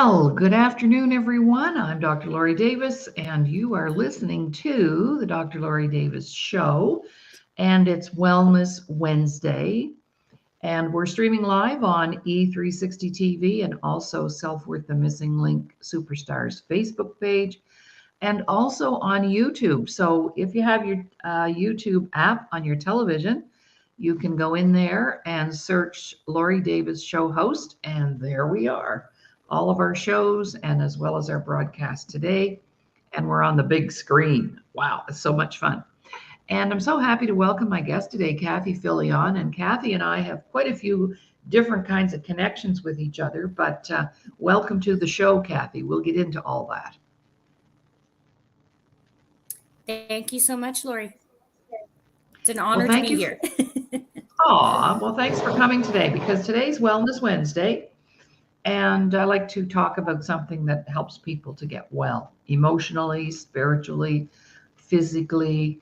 Well, good afternoon, everyone. I'm Dr. Laurie Davis, and you are listening to the Dr. Laurie Davis Show, and it's Wellness Wednesday. And we're streaming live on E360 TV and also Self Worth the Missing Link Superstars Facebook page, and also on YouTube. So if you have your YouTube app on your television, you can go in there and search Laurie Davis Show Host, and there we are. All of our shows and as well as our broadcast today. And we're on the big screen. Wow, it's so much fun. And I'm so happy to welcome my guest today, Kathy Filion. And Kathy and I have quite a few different kinds of connections with each other, but welcome to the show, Kathy. We'll get into all that. Thank you so much, Laurie. It's an Well, honor to thank be you. here. Well, thanks for coming today because today's Wellness Wednesday. And I like to talk about something that helps people to get well emotionally, spiritually, physically.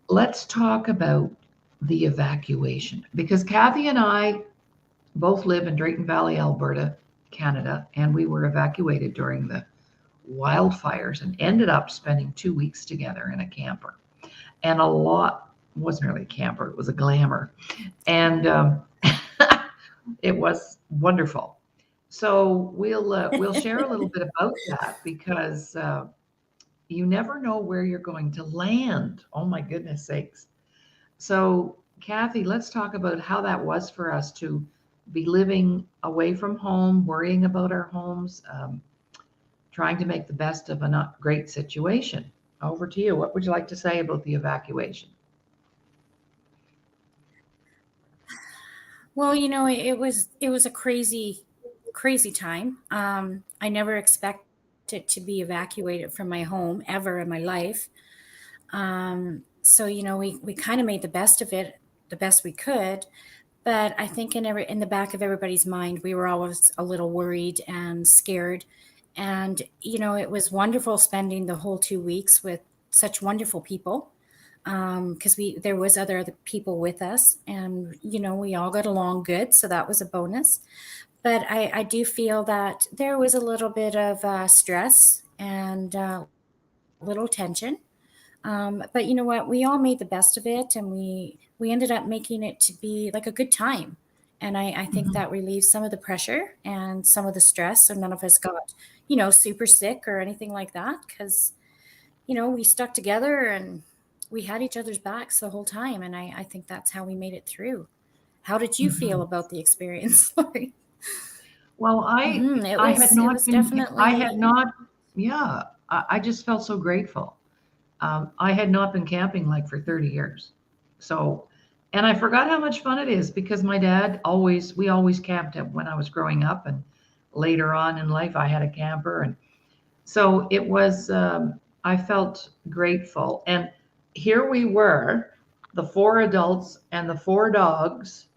Let's talk about the evacuation because Kathy and I both live in Drayton Valley, Alberta, Canada, and we were evacuated during the wildfires and ended up spending 2 weeks together in a camper. And a lot wasn't really a camper, it was a glamour. And it was wonderful. So we'll share a little bit about that because you never know where you're going to land. Oh my goodness sakes! So Kathy, let's talk about how that was for us to be living away from home, worrying about our homes, trying to make the best of a not great situation. Over to you. What would you like to say about the evacuation? Well, it was a crazy time. I never expected to be evacuated from my home ever in my life. So we kind of made the best of it, the best we could. But I think in the back of everybody's mind, we were always a little worried and scared. And it was wonderful spending the whole 2 weeks with such wonderful people. Because there was other people with us, and we all got along good, so that was a bonus. But I do feel that there was a little bit of stress and little tension. But you know what? We all made the best of it, and we ended up making it to be like a good time. And I think Mhm. that relieved some of the pressure and some of the stress, so none of us got super sick or anything like that, because we stuck together and we had each other's backs the whole time. And I think that's how we made it through. How did you feel Mhm. about the experience, Laurie? Well, It I had was it not was been, I had definitely. not, yeah, I just felt so grateful. I had not been camping like for 30 years. So, and I forgot how much fun it is because my dad we always camped when I was growing up, and later on in life, I had a camper. And so it was, I felt grateful. And here we were, the four adults and the four dogs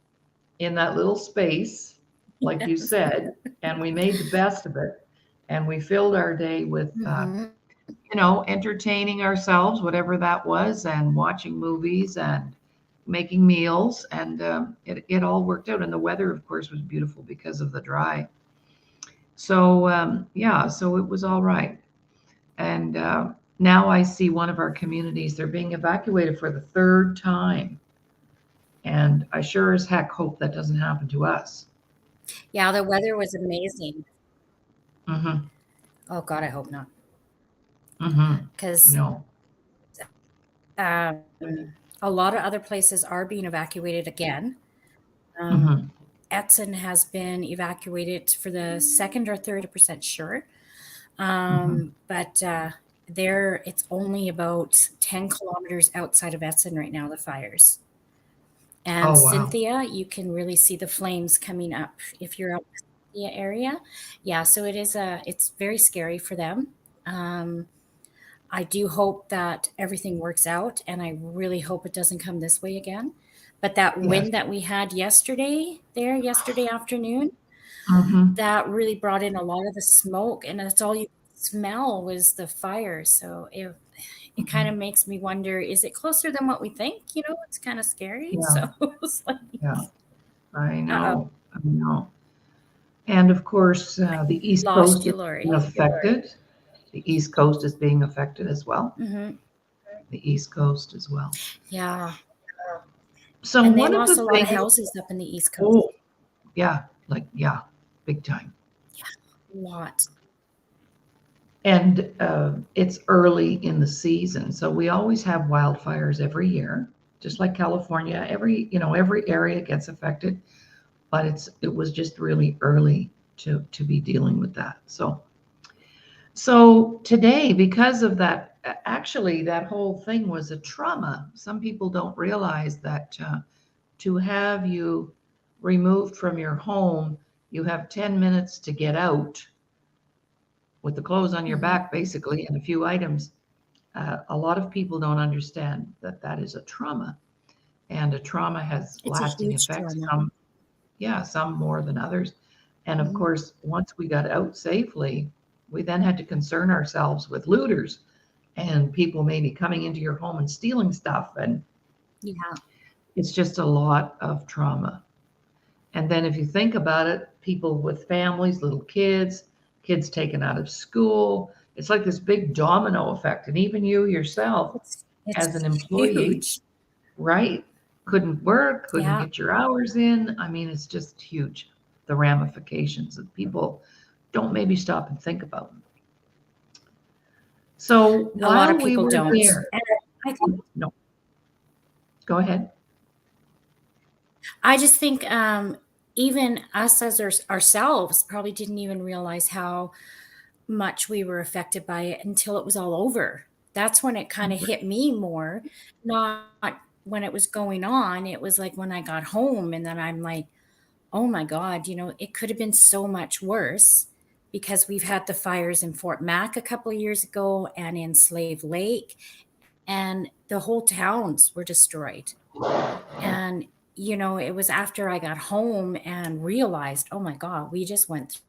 in that little space, like you Yes. said, and we made the best of it. And we filled our day with, Hmm. entertaining ourselves, whatever that was, and watching movies and making meals. And it all worked out. And the weather, of course, was beautiful because of the dry. So, yeah, so it was all right. And now I see one of our communities, they're being evacuated for the third time. And I sure as heck hope that doesn't happen to us. Yeah, the weather was amazing. Mm-hmm. Oh God, I hope not, Mm-hmm. because No. a lot of other places are being evacuated again. Um, Mm-hmm. Etzen has been evacuated for the second or third, 100% sure. Mm-hmm. But there, it's only about 10 kilometers outside of Essen right now, the fires. And Oh, wow. Cynthia, you can really see the flames coming up if you're out in the Cynthia area. Yeah, so it's very scary for them. Um, I do hope that everything works out, and I really hope it doesn't come this way again. But that Yes. wind that we had yesterday afternoon, Mm-hmm. that really brought in a lot of the smoke, and that's all you could smell was the fire. So it kind Mm-hmm. of makes me wonder, is it closer than what we think? It's kind of scary. Yeah. So it's like, Yeah. I uh-oh. know. I know. And of course, the East Lost Coast you, is being Laurie. affected. The East Coast is being affected as well. Mm-hmm. The East Coast as well. Yeah. So And they one of lost the a lot of things, houses up in the East Coast. oh, yeah, big time. A lot. And it's early in the season, so we always have wildfires every year, just like California. Every area gets affected, but it was just really early to be dealing with that. So today, because of that, actually, that whole thing was a trauma. Some people don't realize that to have you removed from your home, you have 10 minutes to get out with the clothes on your Mm-hmm. back, basically, and a few items. A lot of people don't understand that that is a trauma, and a trauma has It's a lasting huge effects. trauma. Some more than others. And of Mm-hmm. course, once we got out safely, we then had to concern ourselves with looters and people maybe coming into your home and stealing stuff. And Yeah. it's just a lot of trauma. And then if you think about it, people with families, little kids, kids taken out of school, it's like this big domino effect. And even you yourself, as an It's employee, huge. right? Couldn't work, couldn't Yeah. get your hours in. I mean, it's just huge, the ramifications that people don't maybe stop and think about. So A lot of while we people were don't. there, And I think no, go ahead. I just think even us as ourselves probably didn't even realize how much we were affected by it until it was all over. That's when it kind of hit me more, not when it was going on. It was like when I got home, and then I'm like, oh my God, it could have been so much worse because we've had the fires in Fort Mac a couple of years ago and in Slave Lake, and the whole towns were destroyed. And, it was after I got home and realized, oh my God, we just went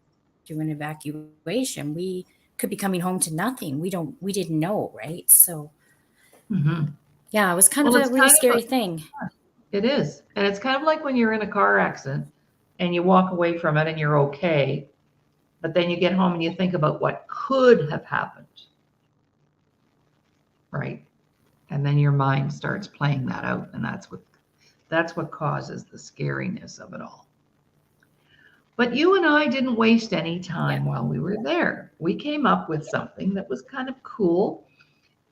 through an evacuation. We could be coming home to nothing. We didn't know, right? So, Hmm. yeah, it was kind Well, of a it's really kind of scary thing. it is, and it's kind of like when you're in a car accident and you walk away from it and you're okay, but then you get home and you think about what could have happened, right? And then your mind starts playing that out, and that's what causes the scariness of it all. But you and I didn't waste any Yeah. time while we were there. We came up with something that was kind of cool,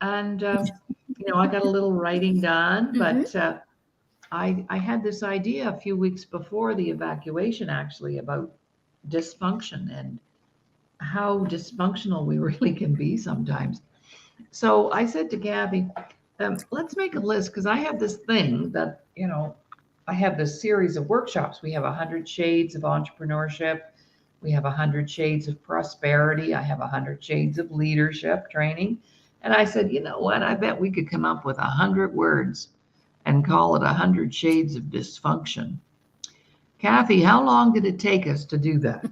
and I got a little writing done, Mm-hmm. but I had this idea a few weeks before the evacuation, actually, about dysfunction and how dysfunctional we really can be sometimes. So I said to Gabby, let's make a list, because I have this thing that, I have this series of workshops. We have 100 Shades of Entrepreneurship. We have 100 Shades of Prosperity. I have 100 Shades of Leadership training. And I said, you know what? I bet we could come up with 100 words and call it 100 Shades of Dysfunction. Kathy, how long did it take us to do that?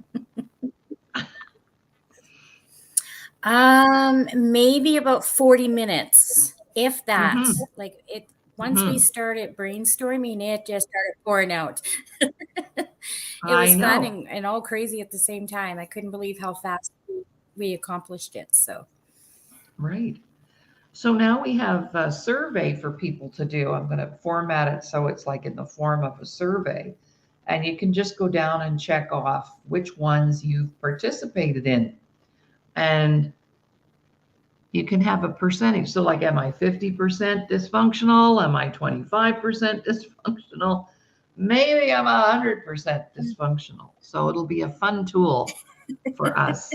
Maybe about 40 minutes, if that. Mm-hmm. Like once we Mm-hmm. started brainstorming, it just started pouring out. It I was fun know. and all crazy at the same time. I couldn't believe how fast we accomplished it. So, Right. So now we have a survey for people to do. I'm going to format it so it's like in the form of a survey. And you can just go down and check off which ones you've participated in. And you can have a percentage. So, like, am I 50% dysfunctional? Am I 25% dysfunctional? Maybe I'm 100% dysfunctional. So, it'll be a fun tool for us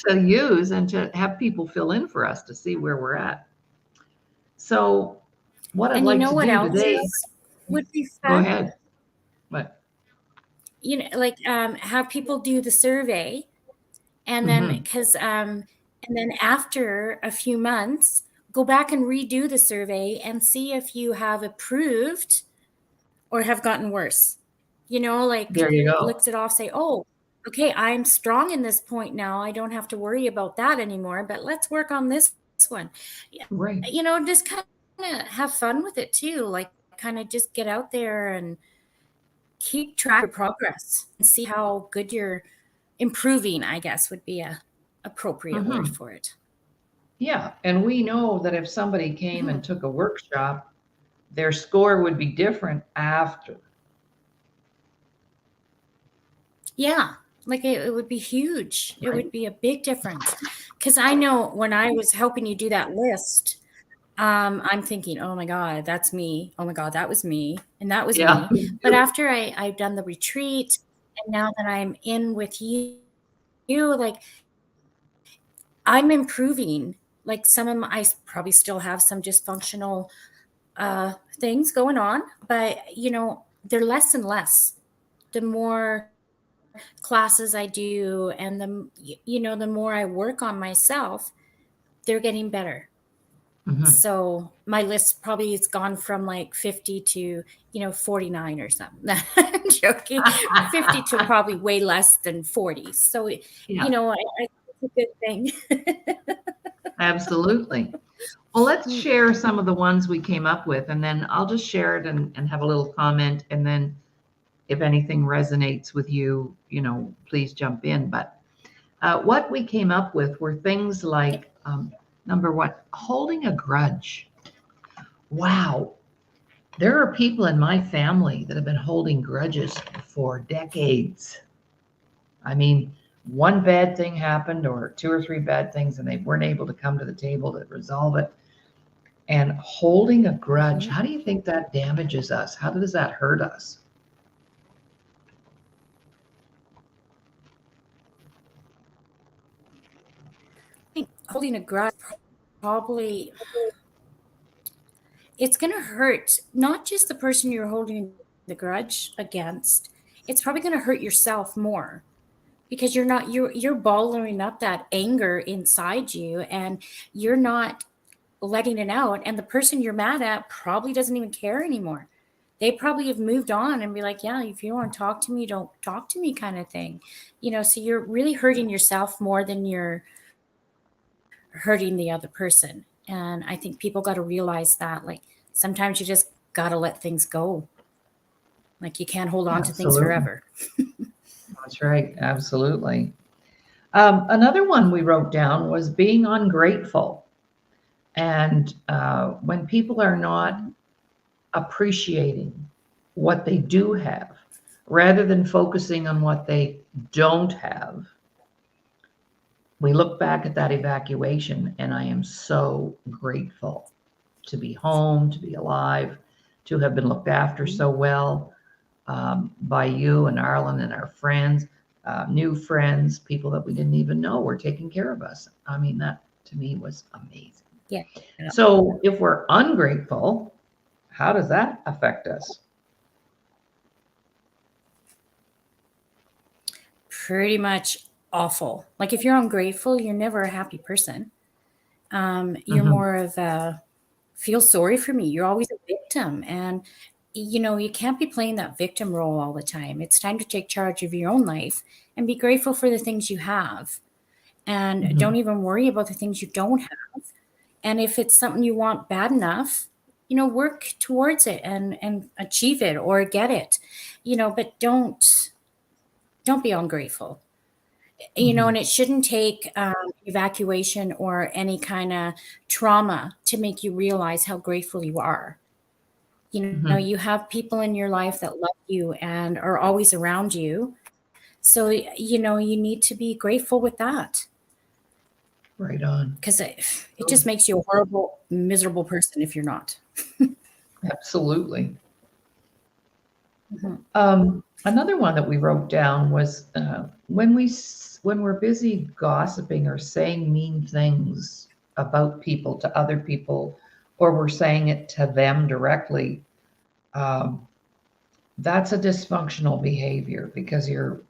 to use and to have people fill in for us to see where we're at. So, what I'd and you like know to what do else today, would be go fun? ahead. But, Like have people do the survey, and then mm-hmm, because and then after a few months, go back and redo the survey and see if you have improved or have gotten worse. Like there you go. looks it off, say, oh, okay, I'm strong in this point now. I don't have to worry about that anymore, but let's work on this one. Yeah, Right. just kind of have fun with it too. Like kind of just get out there and keep track of progress and see how good improving, I guess, would be a appropriate word Mhm. for it. Yeah, and we know that if somebody came Mhm. and took a workshop, their score would be different after. Yeah, like it would be huge. It Right? would be a big difference. Because I know when I was helping you do that list, I'm thinking, oh my God, that's me. Oh my God, that was me. And that was Yeah. me. But after I've done the retreat and now that I'm in with you, like I'm improving. Like I probably still have some dysfunctional things going on, but they're less and less. The more classes I do and the more I work on myself, they're getting better. Mhm. So my list probably has gone from like 50 to 49 or something. I'm joking. 50 to probably way less than 40. So Yeah, I think it's a good thing. absolutely. Well, let's Mm, share some of the ones we came up with, and then I'll just share it and have a little comment. And then if anything resonates with you, please jump in. But what we came up with were things yeah. like number one, holding a grudge. Wow. There are people in my family that have been holding grudges for decades. I mean, one bad thing happened or two or three bad things, and they weren't able to come to the table to resolve it. And holding a grudge, Mhm. how do you think that damages us? How does that hurt us? I think holding a grudge probably it's going to hurt not just the person you're holding the grudge against. It's probably going to hurt yourself more because you're bottling up that anger inside you and you're not letting it out, and the person you're mad at probably doesn't even care anymore. They probably have moved on and be like, yeah, if you don't want to talk to me, don't talk to me, kind of thing. So you're really hurting yourself more than you're hurting the other person. And I think people got to realize that, like, sometimes you just got to let things go. Like, you can't hold on to things Absolutely. forever. That's right. Absolutely. Another one we wrote down was being ungrateful. And when people are not Mhm. appreciating what they do have, rather than focusing on what they don't have, we look back at that evacuation, and I am so grateful to be home, to be alive, to have been looked after so well by you and Arlen and our friends, new friends, people that we didn't even know were taking care of us. I mean, that to me was amazing. Yeah. So if we're ungrateful, how does that affect us? Pretty much awful. Like, if you're ungrateful, you're never a happy person. You're Hmm. more of a feel sorry for me. You're always a victim. And, you can't be playing that victim role all the time. It's time to take charge of your own life and be grateful for the things you have. And Hmm. don't even worry about the things you don't have. And if it's something you want bad enough, work towards it and achieve it or get it, but don't be ungrateful. Hmm. And it shouldn't take evacuation or any kind of trauma to make you realize how grateful you are. Hmm. You have people in your life that love you and are always around you. So, you need to be grateful with that Right on. because it So, just makes you a horrible, miserable person if you're not. absolutely. Mhm. Another one that we wrote down was when we're busy gossiping or saying mean things about people to other people, or we're saying it to them directly. Um, that's a dysfunctional behavior because you're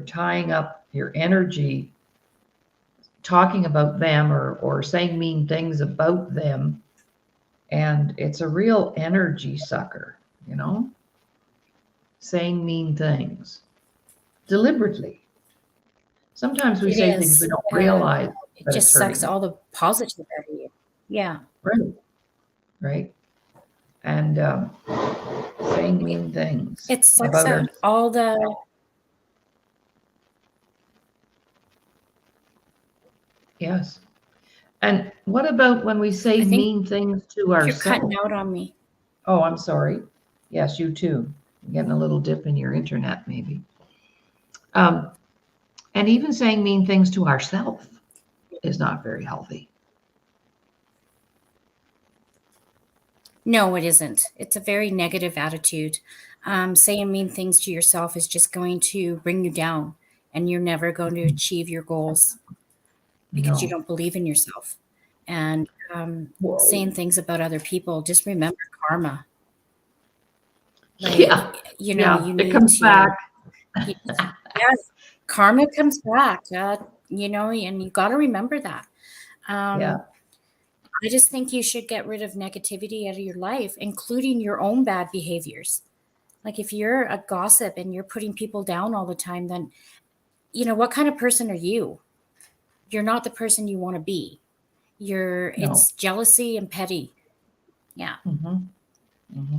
tying up your energy talking about them or saying mean things about them, and it's a real energy sucker, you know, saying mean things deliberately. Sometimes we It say things we is. don't And realize it that it's just sucks hurting us. all the positive out of you. Yeah. Right. Right. And saying mean things It sucks about our. out all the Yes. And what about when we say I think mean things to you're cutting ourselves? out on me. Oh, I'm sorry. Yes, you too. You're getting a little dip in your internet, maybe. Um, and even saying mean things to ourselves is not very healthy. No, it isn't. It's a very negative attitude. Saying mean things to yourself is just going to bring you down, and you're never going to achieve your goals because you No. don't believe in yourself. And Whoa. saying things about other people, just remember karma. Yeah. Like, Yeah. you It need comes back. to, yes, karma comes back, and you got to remember that. Yeah. Um, I just think you should get rid of negativity out of your life, including your own bad behaviors. Like if you're a gossip and you're putting people down all the time, then what kind of person are you? You're not the person you want to be. No. It's jealousy and petty. Yeah. Hmm. Hmm.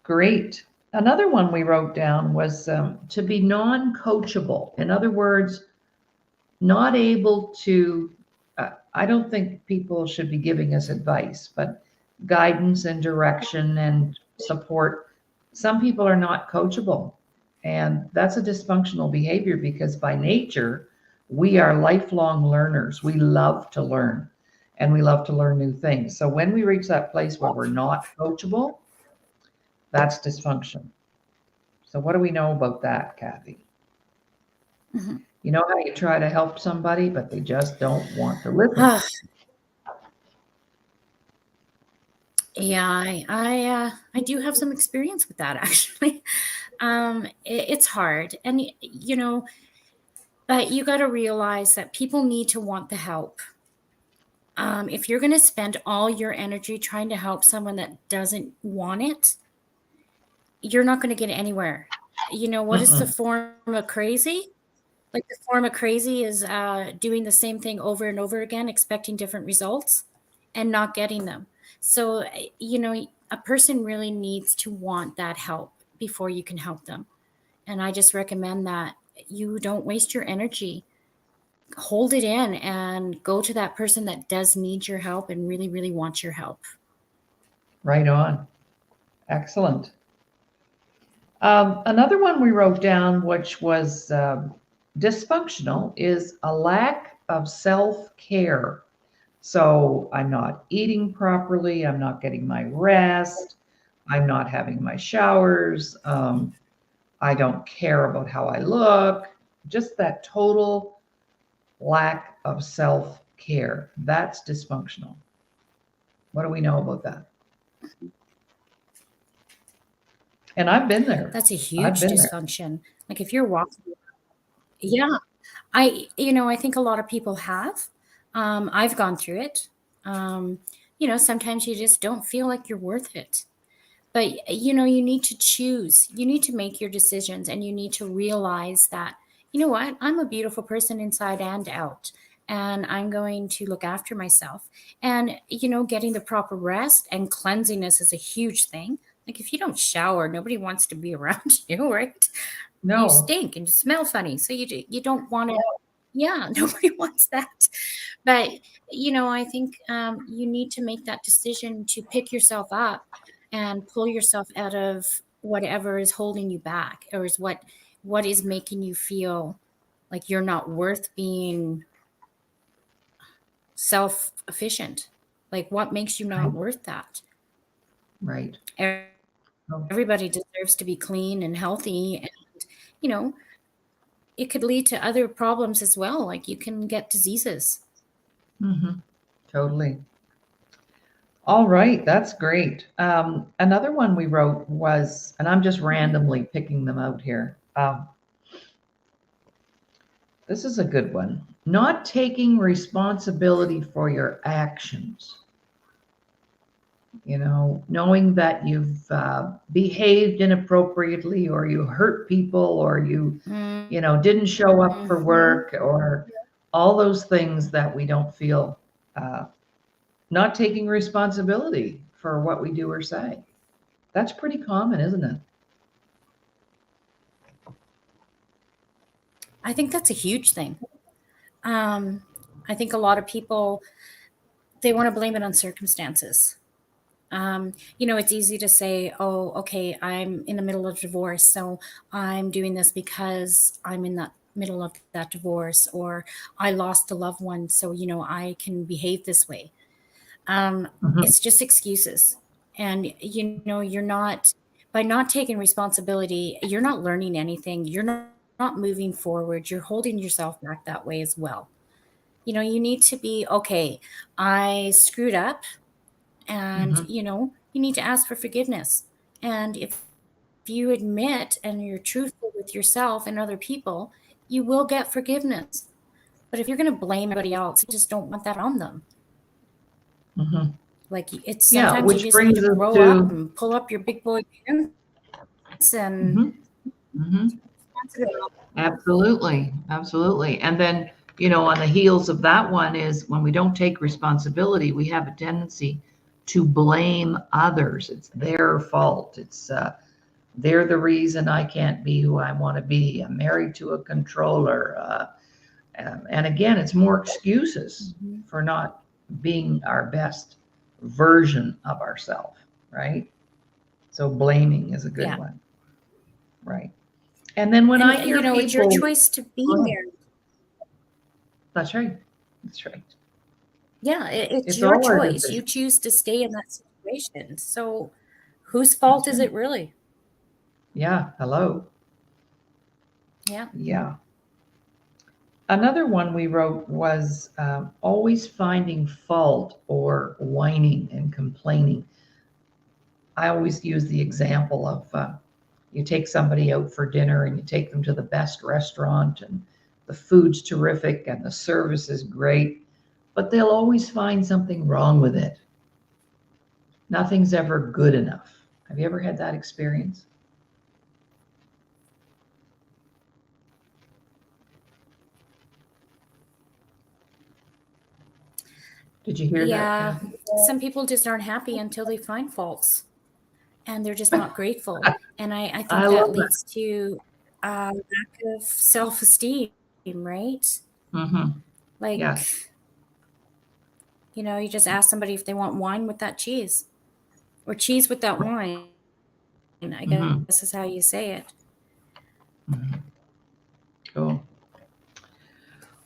Great. Another one we wrote down was to be non coachable. In other words, not able to, I don't think people should be giving us advice, but guidance and direction and support. Some people are not coachable, and that's a dysfunctional behavior because by nature, we are lifelong learners. We love to learn and we love to learn new things. So when we reach that place where we're not coachable, that's dysfunction. So what do we know about that, Kathy? Mhm. You know how you try to help somebody, but they just don't want to listen. Ah, yeah, I do have some experience with that actually. It's hard, and but you got to realize that people need to want the help. If you're going to spend all your energy trying to help someone that doesn't want it, you're not going to get anywhere. What is the Mm-mm. form of crazy? Like the form of crazy is doing the same thing over and over again, expecting different results and not getting them. So, a person really needs to want that help before you can help them. And I just recommend that you don't waste your energy. Hold it in and go to that person that does need your help and really, really wants your help. Right on. Excellent. Another one we wrote down, which was dysfunctional, is a lack of self care. So I'm not eating properly, I'm not getting my rest, I'm not having my showers, I don't care about how I look. Just that total lack of self care. That's dysfunctional. What do we know about that? And I've been there. That's a I've huge been there. dysfunction. Like if you're walking, yeah, I think a lot of people have. I've gone through it. Um, sometimes you just don't feel like you're worth it. But you need to choose. You need to make your decisions, and you need to realize that you know what, I'm a beautiful person inside and out, and I'm going to look after myself. And getting the proper rest and cleanliness is a huge thing. Like if you don't shower, nobody wants to be around you, right? You No, stink and you smell funny, so you don't want to. Yeah, nobody wants that. But I think you need to make that decision to pick yourself up and pull yourself out of whatever is holding you back, or is what is making you feel like you're not worth being self-efficient. Like what makes you not right, worth that? right. Oh, Everybody deserves to be clean and healthy, and you know it could lead to other problems as well, like you can get diseases. hmm. Totally. All right, that's great. Another one we wrote was, and I'm just randomly picking them out here. This is a good one. Not taking responsibility for your actions. Knowing that you've behaved inappropriately or you hurt people or didn't show up for Mm-hmm. work or all those things that we don't feel uh, not taking responsibility for what we do or say. That's pretty common, isn't it? I think that's a huge thing. I think a lot of people, they want to blame it on circumstances. It's easy to say, oh, okay, I'm in the middle of divorce, so I'm doing this because I'm in the middle of that divorce, or I lost a loved one, so, I can behave this way. Mhm. It's just excuses. And, you're not, by not taking responsibility, you're not learning anything. You're not moving forward. You're holding yourself back that way as well. You need to be, okay, I screwed up, and Mhm. you need to ask for forgiveness. And if you admit and you're truthful with yourself and other people, you will get forgiveness. But if you're going to blame everybody else, you just don't want that on them. Mhm. Like, it's Yeah, sometimes you which just need brings to us grow up to. and pull up your big boy pants and Mhm. Mhm. Absolutely, absolutely. And then, on the heels of that one is when we don't take responsibility, we have a tendency to blame others. It's their fault. They're the reason I can't be who I want to be. I'm married to a controller. And again, it's more excuses Mhm. for not being our best version of ourselves, right? So blaming is a good Yeah. one, right? And then when And I hear it's your people, choice to be oh, there. that's right. That's right. Yeah, it's It's your all our choice. You decisions. choose to stay in that situation. So whose fault That's is right. it really? Yeah. Hello. Yeah. Yeah. Another one we wrote was always finding fault or whining and complaining. I always use the example of you take somebody out for dinner and you take them to the best restaurant and the food's terrific and the service is great, but they'll always find something wrong with it. Nothing's ever good enough. Have you ever had that experience? Did you hear that, Yeah. Kathy? Some people just aren't happy until they find faults, and they're just not grateful. And I I think that love that. leads to lack of self-esteem, right? Mm-hmm. Like, Yes. you just ask somebody if they want wine with that cheese, or cheese with that wine, I guess Mm-hmm. is how you say it. Mm-hmm. Cool.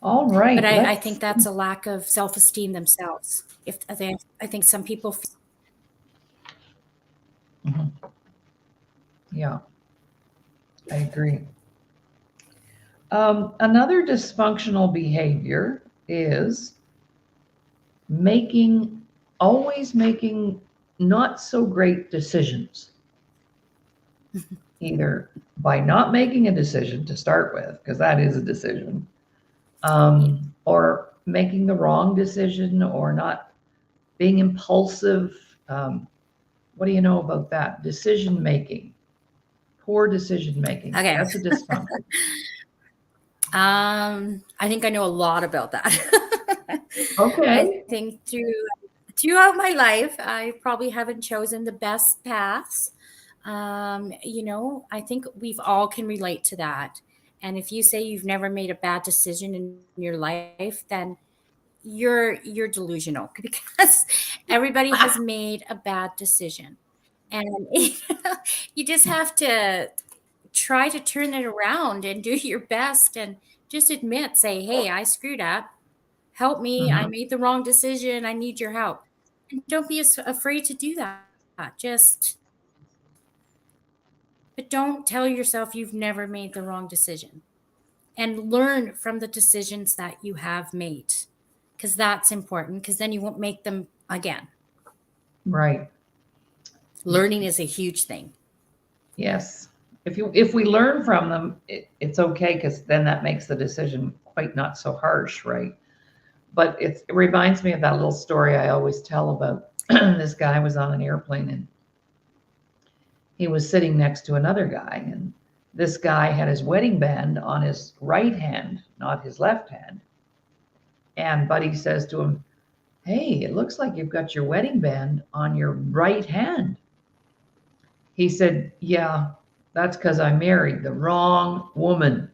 All But right. I Let's. think that's a lack of self-esteem themselves. If I think some people Mhm. Yeah, I agree. Another dysfunctional behavior is making, always making not so great decisions, either by not making a decision to start with, because that is a decision, or making the wrong decision or not being impulsive. Um, what do you know about that? Decision making, poor decision making. okay. That's a dysfunction. I think I know a lot about that. I Okay. think throughout my life, I probably haven't chosen the best paths. I think we've all can relate to that. And if you say you've never made a bad decision in your life, then you're delusional because everybody has made a bad decision. And you just have to try to turn it around and do your best and just admit, say, hey, I screwed up. Help me. I Mhm. made the wrong decision. I need your help. And don't be afraid to do that. Just, but don't tell yourself you've never made the wrong decision, and learn from the decisions that you have made, because that's important, because then you won't make them again. Right. Learning is a huge thing. Yes. If we learn from them, it's okay because then that makes the decision quite not so harsh, right? But it reminds me of that little story I always tell about this guy was on an airplane and he was sitting next to another guy, and this guy had his wedding band on his right hand, not his left hand. And Buddy says to him, "Hey, it looks like you've got your wedding band on your right hand." He said, "Yeah, that's because I married the wrong woman."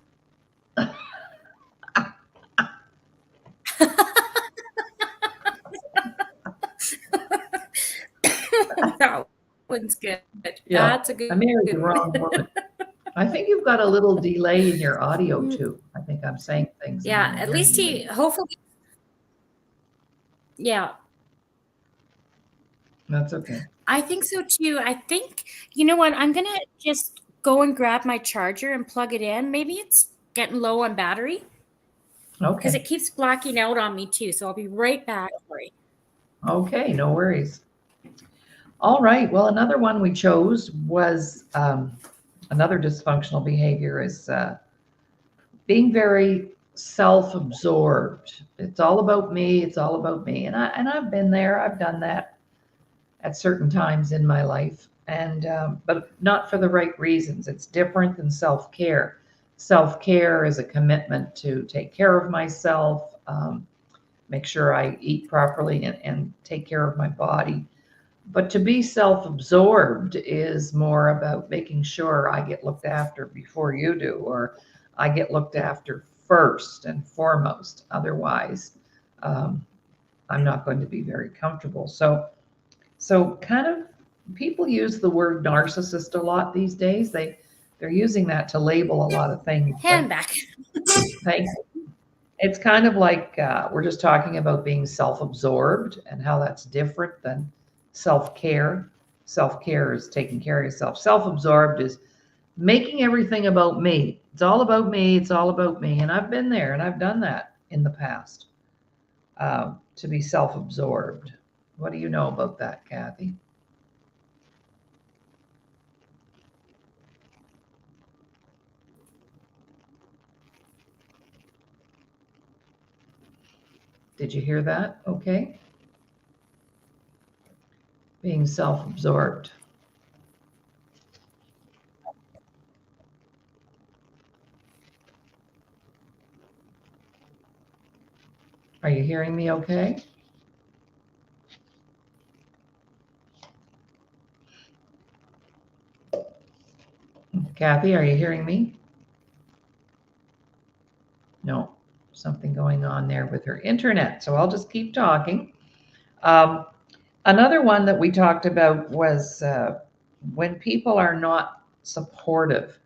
that one's good. Yeah, That's a I married the good wrong one. woman. I think you've got a little delay in your audio too. I think I'm saying things and Yeah, then at hearing least you he again. hopefully, yeah, That's okay. I think so too. I think, you know what? I'm gonna just go and grab my charger and plug it in. Maybe it's getting low on battery because Okay. it keeps blacking out on me too. So I'll be right back. Laurie. Okay, no worries. All right. Well, another one we chose was another dysfunctional behavior is being very self-absorbed. It's all about me. It's all about me. And I've been there. I've done that at certain times in my life, and but not for the right reasons. It's different than self-care. Self-care is a commitment to take care of myself, make sure I eat properly, and take care of my body. But to be self-absorbed is more about making sure I get looked after before you do, or I get looked after first and foremost. Otherwise, um, I'm not going to be very comfortable. So kind of people use the word narcissist a lot these days. They're using that to label a lot of things, Hand but back. thank it's kind of like we're just talking about being self-absorbed and how that's different than self-care. Self-care is taking care of yourself. Self-absorbed is making everything about me. It's all about me. It's all about me. And I've been there and I've done that in the past, to be self-absorbed. What do you know about that, Kathy? Did you hear that? Okay. Being self-absorbed. Are you hearing me okay? Kathy, are you hearing me? No, something going on there with her internet. So I'll just keep talking. Um, Another one that we talked about was when people are not supportive,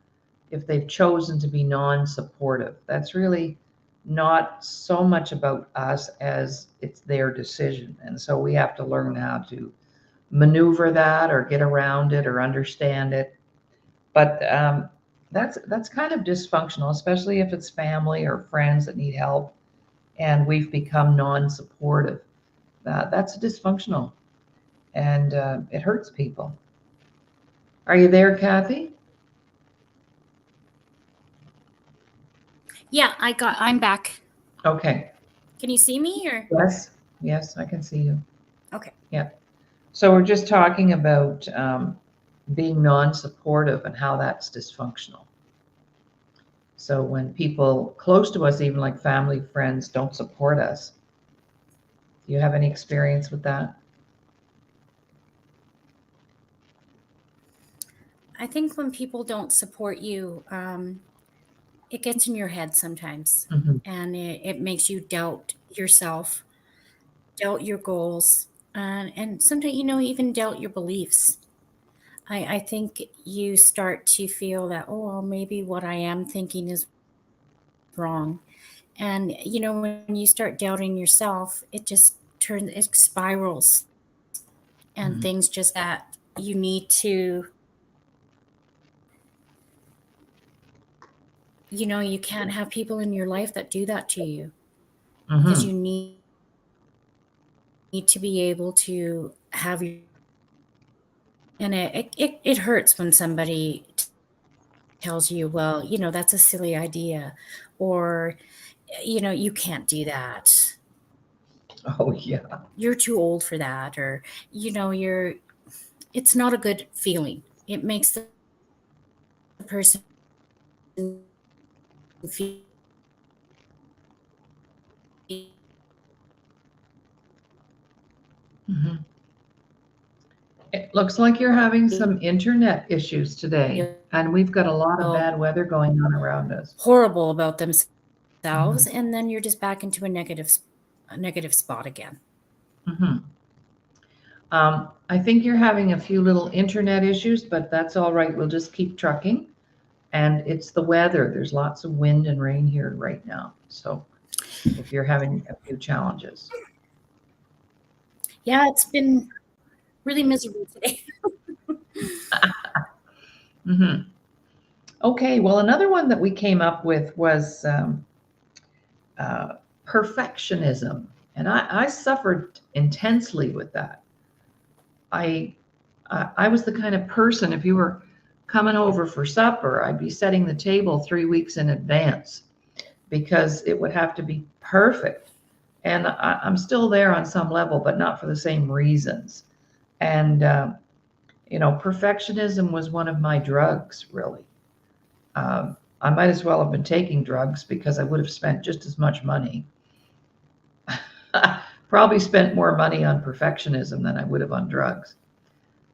if they've chosen to be non supportive. That's really not so much about us as it's their decision. And so we have to learn how to maneuver that or get around it or understand it. But that's kind of dysfunctional, especially if it's family or friends that need help and we've become non-supportive. That's dysfunctional, and it hurts people. Are you there, Kathy? Yeah, I'm back. Okay. Can you see me or? Yes. Yes, I can see you. Okay. Yeah. So we're just talking about being non-supportive and how that's dysfunctional. So when people close to us, even like family, friends, don't support us, do you have any experience with that? I think when people don't support you, it gets in your head sometimes, Mm-hmm. and it makes you doubt yourself, doubt your goals, and sometimes, even doubt your beliefs. I think you start to feel that, oh, well, maybe what I am thinking is wrong. And, when you start doubting yourself, it spirals, and Mm-hmm. things just that you need to, you can't have people in your life that do that to you because Mm-hmm. you need to be able to have your, and it hurts when somebody tells you, well, that's a silly idea, or, you can't do that. Oh yeah. You're too old for that, or, it's not a good feeling. It makes the person feel Mm-hmm. It looks like you're having some internet issues today, and we've got a lot of bad weather going on around us. horrible about themselves, Mm-hmm. and then you're just back into a negative spot again. Mm-hmm. I think you're having a few little internet issues, but that's all right. We'll just keep trucking. And it's the weather. There's lots of wind and rain here right now. So if you're having a few challenges. Yeah, it's been really miserable today. Mm-hmm. Okay, well, another one that we came up with was perfectionism. And I suffered intensely with that. I was the kind of person, if you were coming over for supper, I'd be setting the table 3 weeks in advance because it would have to be perfect. And I'm still there on some level, but not for the same reasons. And, perfectionism was one of my drugs, really. I might as well have been taking drugs because I would have spent just as much money. Probably spent more money on perfectionism than I would have on drugs.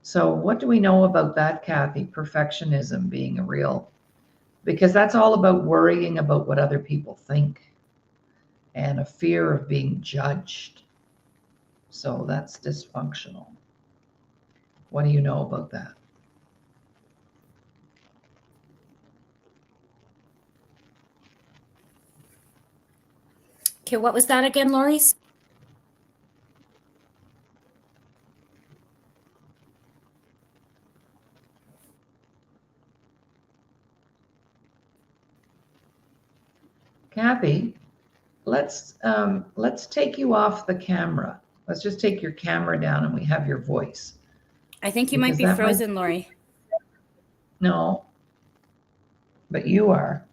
So what do we know about that, Kathy? Perfectionism being a real, because that's all about worrying about what other people think and a fear of being judged. So that's dysfunctional. What do you know about that? Okay, what was that again, Laurie? Kathy, let's take you off the camera. Let's just take your camera down and we have your voice. I think you might be frozen, Laurie. No, but you are.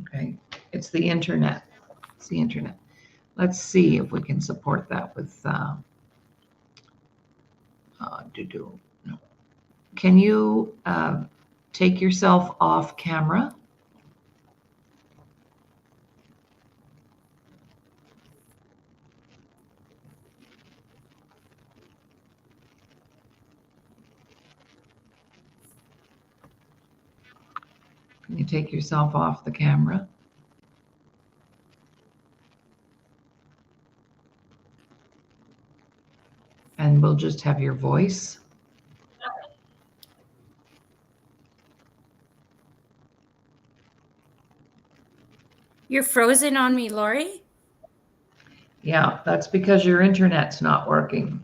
Okay, it's the internet. It's the internet. Let's see if we can support that with no. Can you take yourself off camera? Can you take yourself off the camera? And we'll just have your voice. You're frozen on me, Laurie? Yeah, that's because your internet's not working.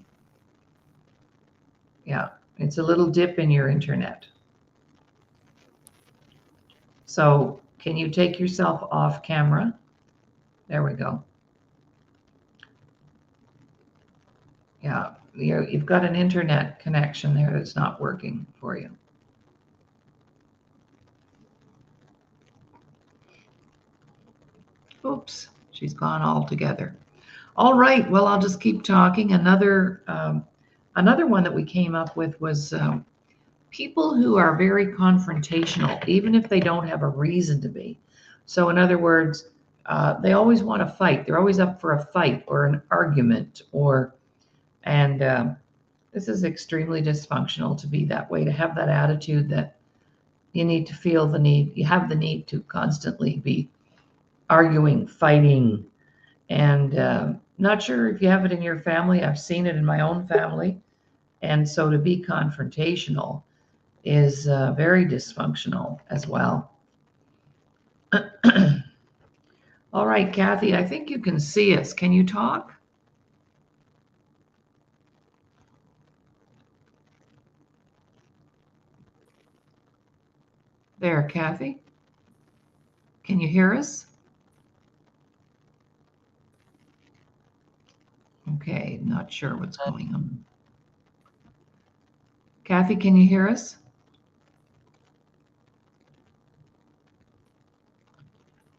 Yeah, it's a little dip in your internet. So can you take yourself off camera? There we go. Yeah, you've got an internet connection there that's not working for you. Oops, she's gone altogether. All right, well, I'll just keep talking. Another one that we came up with was people who are very confrontational, even if they don't have a reason to be. So in other words, they always want to fight. They're always up for a fight or an argument, and this is extremely dysfunctional to be that way, to have that attitude that you need to feel the need, you have the need to constantly be arguing, fighting, and not sure if you have it in your family. I've seen it in my own family. And so to be confrontational is very dysfunctional as well. All right, Kathy, I think you can see us. Can you talk? There, Kathy. Can you hear us? Okay, not sure what's going on. Kathy, can you hear us?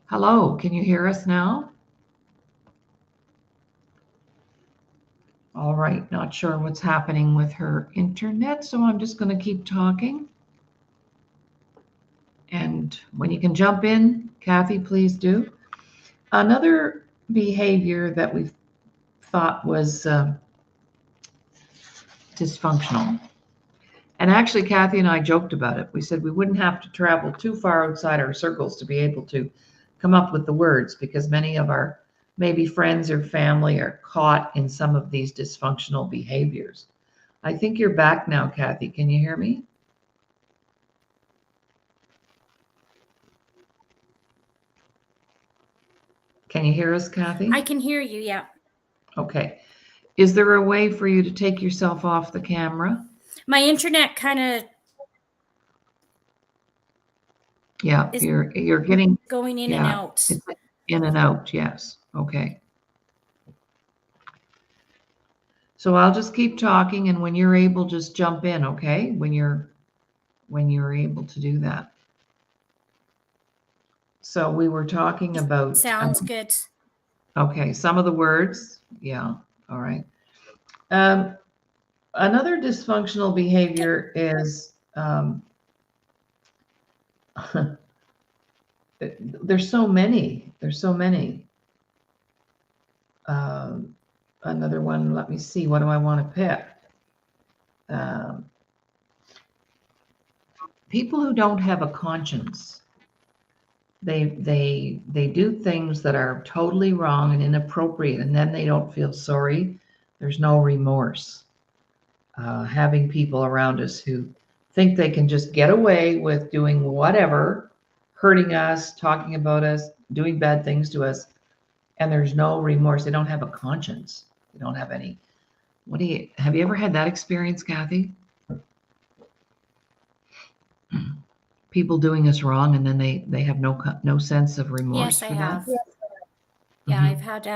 Hello, can you hear us now? All right, not sure what's happening with her internet, so I'm just going to keep talking. And when you can jump in, Kathy, please do. Another behavior that we thought was dysfunctional. And actually, Kathy and I joked about it. We said we wouldn't have to travel too far outside our circles to be able to come up with the words, because many of our maybe friends or family are caught in some of these dysfunctional behaviors. I think you're back now, Kathy. Can you hear me? Can you hear us, Kathy? I can hear you, yeah. Okay. Is there a way for you to take yourself off the camera? My internet kind of Yeah, is you're getting going in and yeah, out. it's in and out, yes. Okay. So I'll just keep talking, and when you're able, just jump in, okay? When you're able to do that. So we were talking about Sounds good. okay, some of the words. Yeah, all right. Another dysfunctional behavior is there's so many. There's so many. Another one, let me see, what do I want to pick? People who don't have a conscience. They do things that are totally wrong and inappropriate, and then they don't feel sorry. There's no remorse. Having people around us who think they can just get away with doing whatever, hurting us, talking about us, doing bad things to us, and there's no remorse. They don't have a conscience. They don't have any. Have you ever had that experience, Kathy? People doing us wrong, and then they have no sense of remorse. Yes, I for have. that? Yeah, Mhm. I've had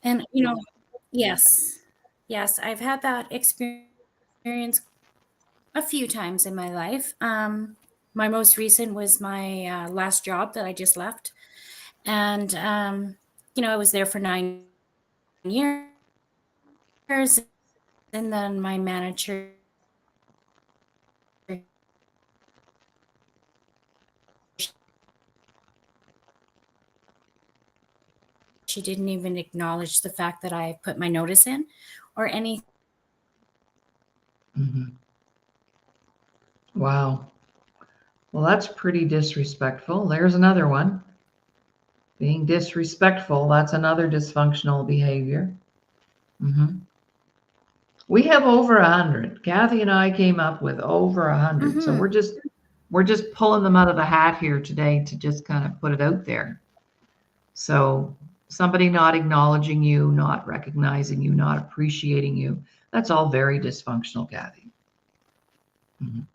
and yes. Yes, I've had that experience a few times in my life. My most recent was my last job that I just left. And I was there for 9 years, and then my manager she didn't even acknowledge the fact that I put my notice in or anything. Mhm. Wow. Well, that's pretty disrespectful. There's another one. Being disrespectful, that's another dysfunctional behavior. Hmm. We have over 100. Kathy and I came up with over 100. So we're just pulling them out of the hat here today to just kind of put it out there. So somebody not acknowledging you, not recognizing you, not appreciating you, that's all very dysfunctional, Kathy. Mhm.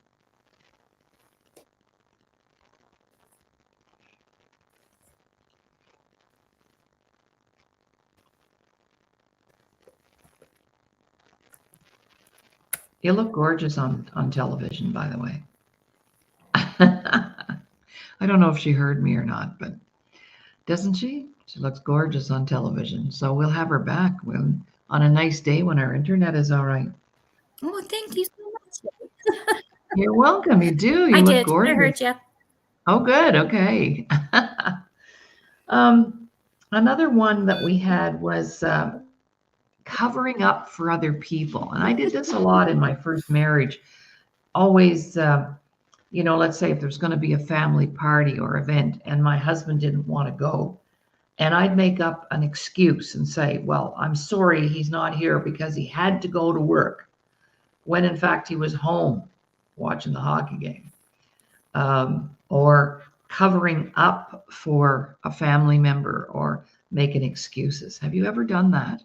You look gorgeous on television, by the way. I don't know if she heard me or not, but doesn't she? She looks gorgeous on television. So we'll have her back on a nice day when our internet is all right. Oh, thank you so much. You're welcome. You do. I You look did. I gorgeous. heard you. Oh, good. Okay. Another one that we had was covering up for other people. And I did this a lot in my first marriage. Always, let's say if there's going to be a family party or event and my husband didn't want to go, and I'd make up an excuse and say, well, I'm sorry he's not here because he had to go to work, when in fact he was home watching the hockey game. Or covering up for a family member or making excuses. Have you ever done that?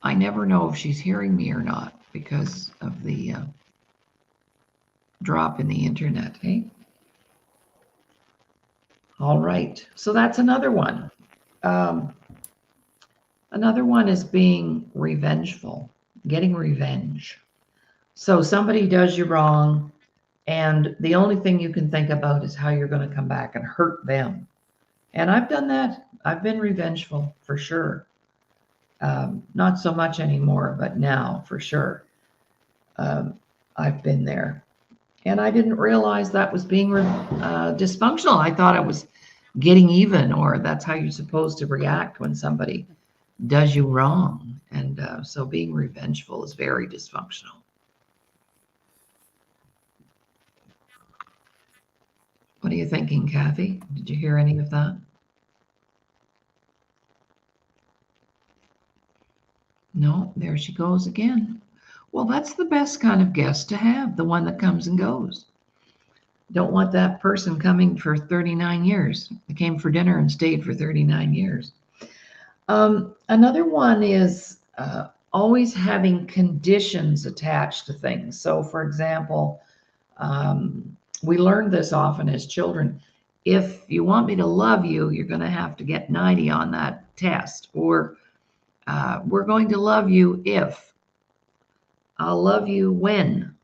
I never know if she's hearing me or not because of the drop in the internet. Hey. All right. So that's another one. Another one is being revengeful, getting revenge. So somebody does you wrong, and the only thing you can think about is how you're going to come back and hurt them. And I've done that. I've been revengeful for sure. Not so much anymore, but now for sure. I've been there. And I didn't realize that was being dysfunctional. I thought I was getting even, or that's how you're supposed to react when somebody does you wrong. And so being revengeful is very dysfunctional. What are you thinking, Kathy? Did you hear any of that? No, there she goes again. Well, that's the best kind of guest to have, the one that comes and goes. Don't want that person coming for 39 years. They came for dinner and stayed for 39 years. Another one is always having conditions attached to things. So, for example, we learned this often as children. If you want me to love you, you're going to have to get 90 on that test. Or we're going to love you if. I'll love you when.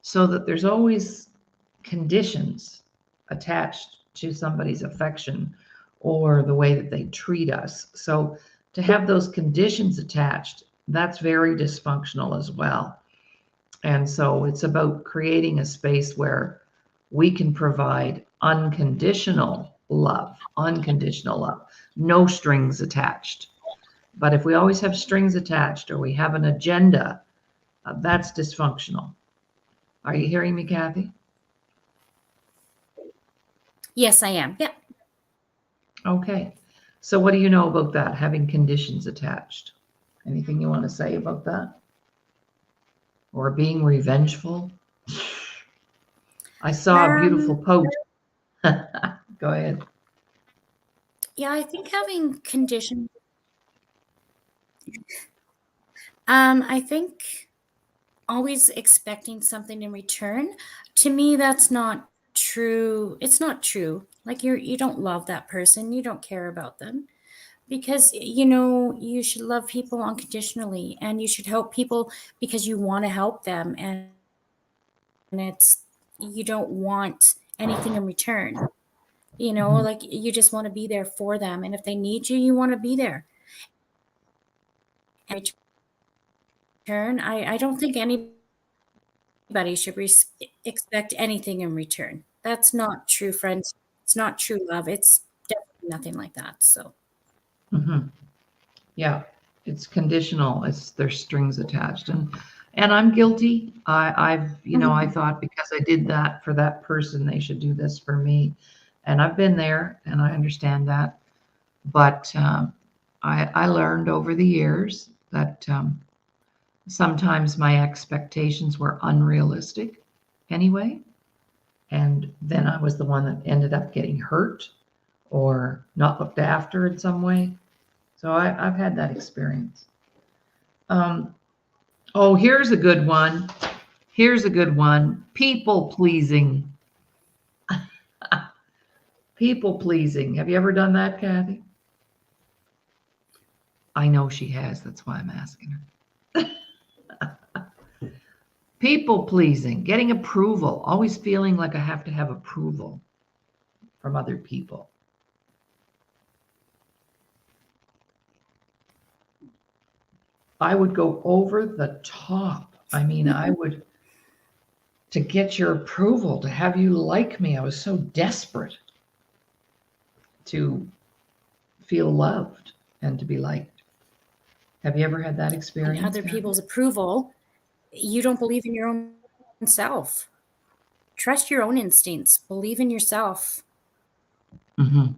So that there's always conditions attached to somebody's affection or the way that they treat us. So to have those conditions attached, that's very dysfunctional as well. And so it's about creating a space where we can provide unconditional love, no strings attached. But if we always have strings attached or we have an agenda, that's dysfunctional. Are you hearing me, Kathy? Yes, I am. Yep. Okay. So what do you know about that, having conditions attached? Anything you want to say about that? Or being revengeful? I saw a beautiful post. Go ahead. Yeah, I think having conditions. I think always expecting something in return, to me, that's not true. It's not true. Like you don't love that person, you don't care about them, because you should love people unconditionally, and you should help people because you want to help them, and it's you don't want anything in return. Like you just want to be there for them, and if they need you, you want to be there. And return, I don't think anybody should expect anything in return. That's not true friends. It's not true love. It's definitely nothing like that. So Yeah, it's conditional. There's strings attached, and I'm guilty. I thought because I did that for that person, they should do this for me, and I've been there, and I understand that. But I learned over the years that sometimes my expectations were unrealistic anyway. And then I was the one that ended up getting hurt or not looked after in some way. So I've had that experience. Here's a good one. People pleasing. People pleasing. Have you ever done that, Kathy? I know she has. That's why I'm asking her. People pleasing, getting approval, always feeling like I have to have approval from other people. I would go over the top. I mean, to get your approval, to have you like me. I was so desperate to feel loved and to be liked. Have you ever had that experience? Other people's approval. You don't believe in your own self. Trust your own instincts. Believe in yourself. Mm-hmm.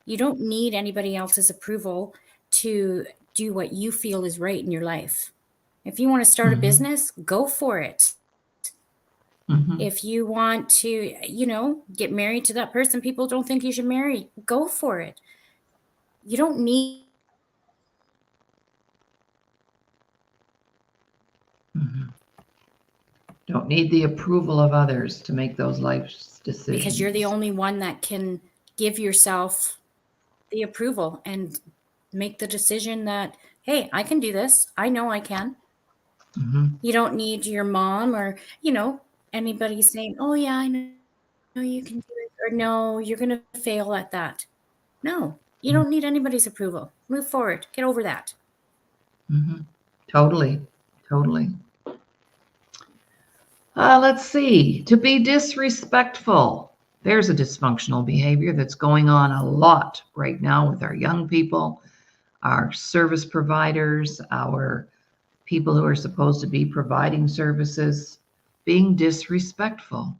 You don't need anybody else's approval to do what you feel is right in your life. If you want to start a business, go for it. If you want to, get married to that person people don't think you should marry, go for it. You don't need Don't need the approval of others to make those life decisions. Because you're the only one that can give yourself the approval and make the decision that, hey, I can do this. I know I can. You don't need your mom or, anybody saying, oh, yeah, I know you can do it. Or no, you're going to fail at that. No, you don't need anybody's approval. Move forward. Get over that. Totally. Let's see. To be disrespectful. There's a dysfunctional behavior that's going on a lot right now with our young people. our service providers, our people who are supposed to be providing services, being disrespectful.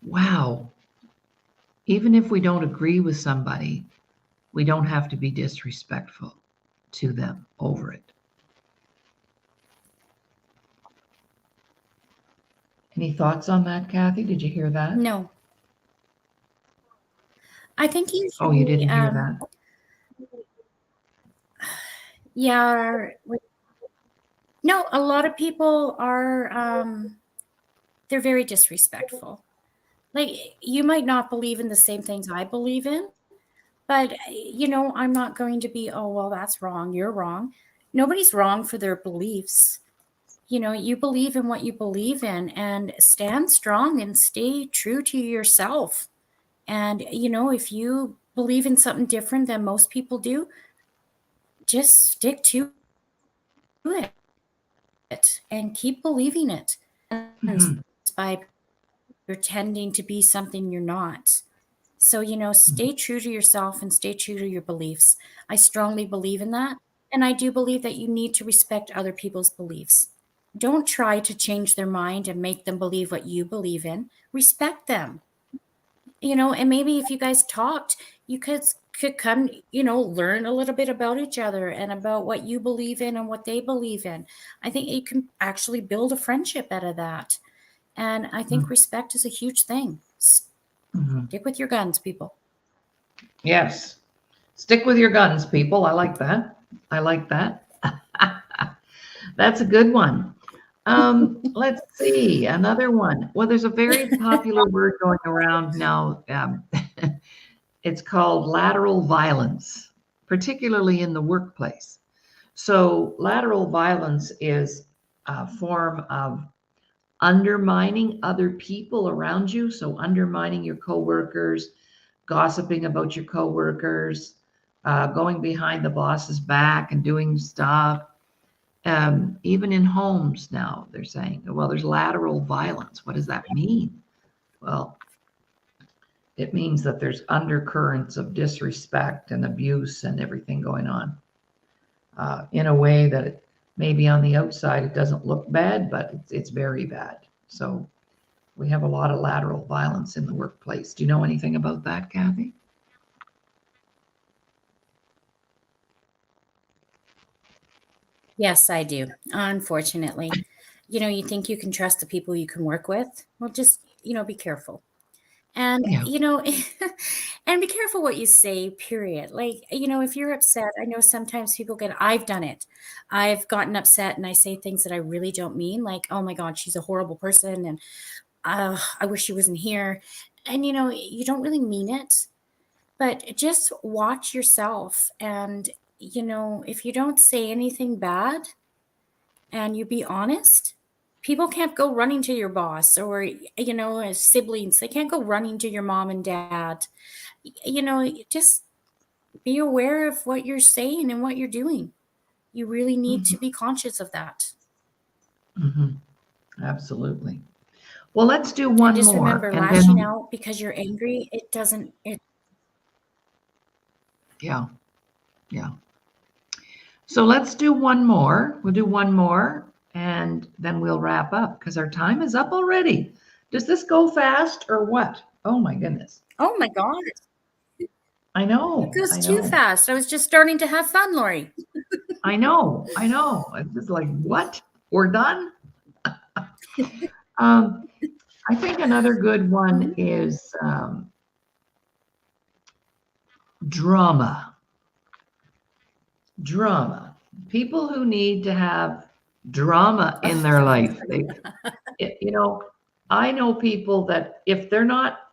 Wow. Even if we don't agree with somebody, we don't have to be disrespectful to them over it. Any thoughts on that, Kathy? Did you hear that? No. I think Oh, you usually, didn't hear that? yeah. No, a lot of people are, they're very disrespectful. Like, you might not believe in the same things I believe in, but, I'm not going to be, oh, well, that's wrong. You're wrong. Nobody's wrong for their beliefs. You believe in what you believe in, and stand strong and stay true to yourself. And, if you believe in something different than most people do, just stick to it and keep believing it. Mhm. By pretending to be something you're not. So, stay true to yourself and stay true to your beliefs. I strongly believe in that. And I do believe that you need to respect other people's beliefs. Don't try to change their mind and make them believe what you believe in. Respect them. And maybe if you guys talked, you could come, learn a little bit about each other and about what you believe in and what they believe in. I think you can actually build a friendship out of that. And I think respect is a huge thing. Mhm. Stick with your guns, people. Yes. Stick with your guns, people. I like that. I like that. That's a good one. Let's see, another one. Well, there's a very popular word going around now. It's called lateral violence, particularly in the workplace. So, lateral violence is a form of undermining other people around you. So, undermining your coworkers, gossiping about your coworkers, going behind the boss's back and doing stuff. Even in homes now, they're saying, well, there's lateral violence. What does that mean? Well, it means that there's undercurrents of disrespect and abuse and everything going on in a way that maybe on the outside it doesn't look bad, but it's very bad. So we have a lot of lateral violence in the workplace. Do you know anything about that, Kathy? Yes, I do. Unfortunately, you think you can trust the people you can work with. Well, just, be careful. And, Yeah. and be careful what you say, period. Like, if you're upset, I know sometimes I've done it. I've gotten upset and I say things that I really don't mean, like, oh my God, she's a horrible person. And I wish she wasn't here. And, you don't really mean it, but just watch yourself. And, if you don't say anything bad and you be honest, people can't go running to your boss or, as siblings, they can't go running to your mom and dad. Just be aware of what you're saying and what you're doing. You really need Mhm. to be conscious of that. Mhm. Absolutely. Well, let's do And one just more remember, and lashing then, out because you're angry, it doesn't, it, yeah, yeah. So let's do one more. We'll do one more and then we'll wrap up because our time is up already. Does this go fast or what? Oh my goodness. oh my God, I it know, goes I too know, fast. I was just starting to have fun, Laurie. I know, I know. It's just like, what? We're done? Um, I think another good one Mhm. is drama. Drama. People who need to have drama in their life. You know, I know people that if they're not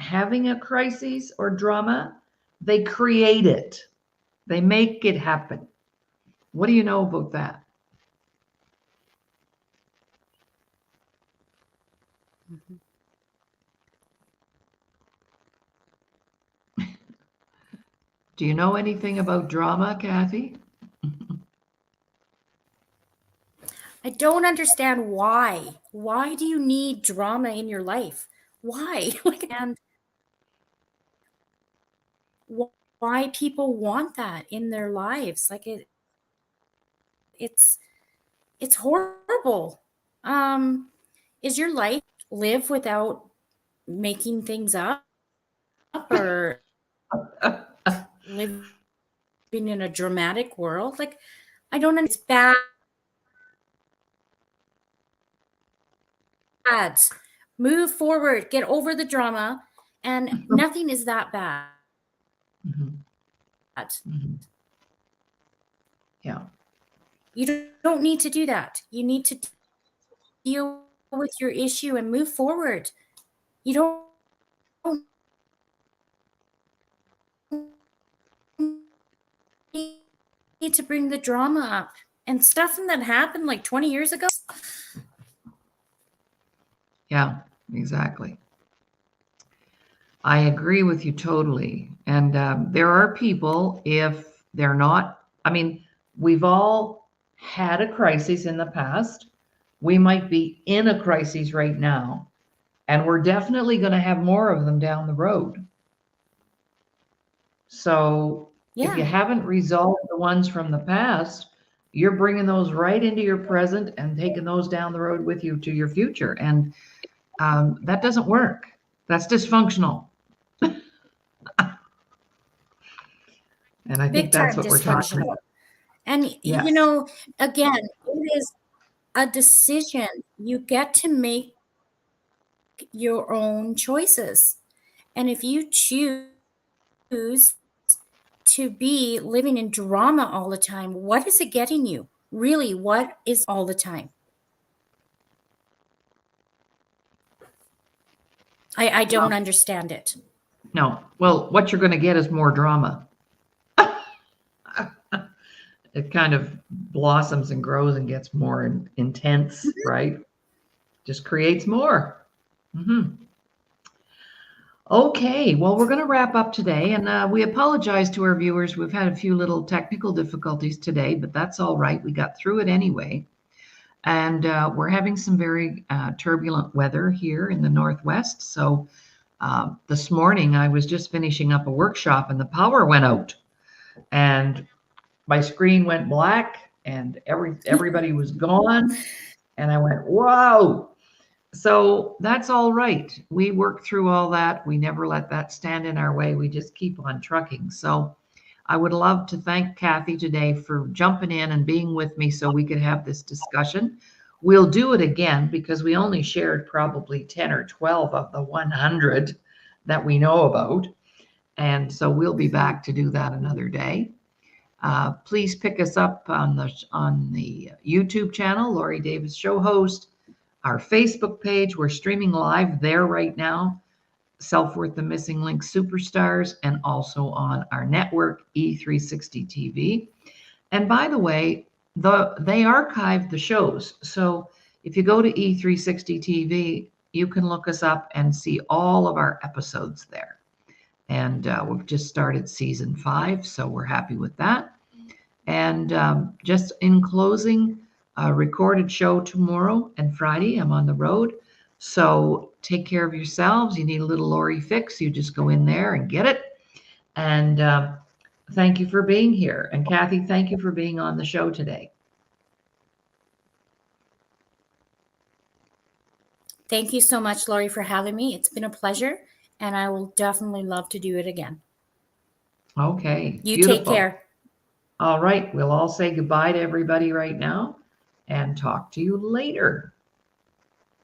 having a crisis or drama, they create it. They make it happen. What do you know about that? Mhm. Do you know anything about drama, Kathy? I don't understand why. Why do you need drama in your life? Why? And why people want that in their lives. Like it's horrible. Is your life live without making things up, or living in a dramatic world? Like, I don't understand. It's bad. Move forward, get over the drama, and nothing is that bad. Mhm. Mhm. Yeah. You don't need to do that. You need to deal with your issue and move forward. You don't need to bring the drama up and stuff that happened like 20 years ago. Yeah, exactly. I agree with you totally. And there are people, if they're not, I mean, we've all had a crisis in the past. We might be in a crisis right now, and we're definitely going to have more of them down the road. So if you Yeah. haven't resolved the ones from the past, you're bringing those right into your present and taking those down the road with you to your future. And that doesn't work. That's dysfunctional. And I think Big that's time what we're talking dysfunctional. about. And, Yes. again, it is a decision. You get to make your own choices. And if you choose to be living in drama all the time, what is it getting you? Really, what is all the time? I don't understand it. No. Well, what you're going to get is more drama. It kind of blossoms and grows and gets more intense, right? Just creates more. Hmm. Okay, well, we're going to wrap up today, and we apologize to our viewers. We've had a few little technical difficulties today, but that's all right. We got through it anyway. And we're having some very turbulent weather here in the Northwest. So this morning, I was just finishing up a workshop and the power went out, and my screen went black, and everybody was gone. And I went, whoa. So that's all right. We work through all that. We never let that stand in our way. We just keep on trucking. So I would love to thank Kathy today for jumping in and being with me so we could have this discussion. We'll do it again because we only shared probably 10 or 12 of the 100 that we know about. And so we'll be back to do that another day. Please pick us up on the YouTube channel, Laurie Davis Show Host, our Facebook page. We're streaming live there right now, Self-Worth the Missing Link Superstars, and also on our network, E360 TV. And by the way, they archive the shows. So if you go to E360 TV, you can look us up and see all of our episodes there. And we've just started season 5, so we're happy with that. And just in closing, a recorded show tomorrow and Friday. I'm on the road. So take care of yourselves. You need a little Laurie fix, you just go in there and get it. And thank you for being here. And Kathy, thank you for being on the show today. Thank you so much, Laurie, for having me. It's been a pleasure, and I will definitely love to do it again. Okay, You beautiful. take care. All right, we'll all say goodbye to everybody right now and talk to you later.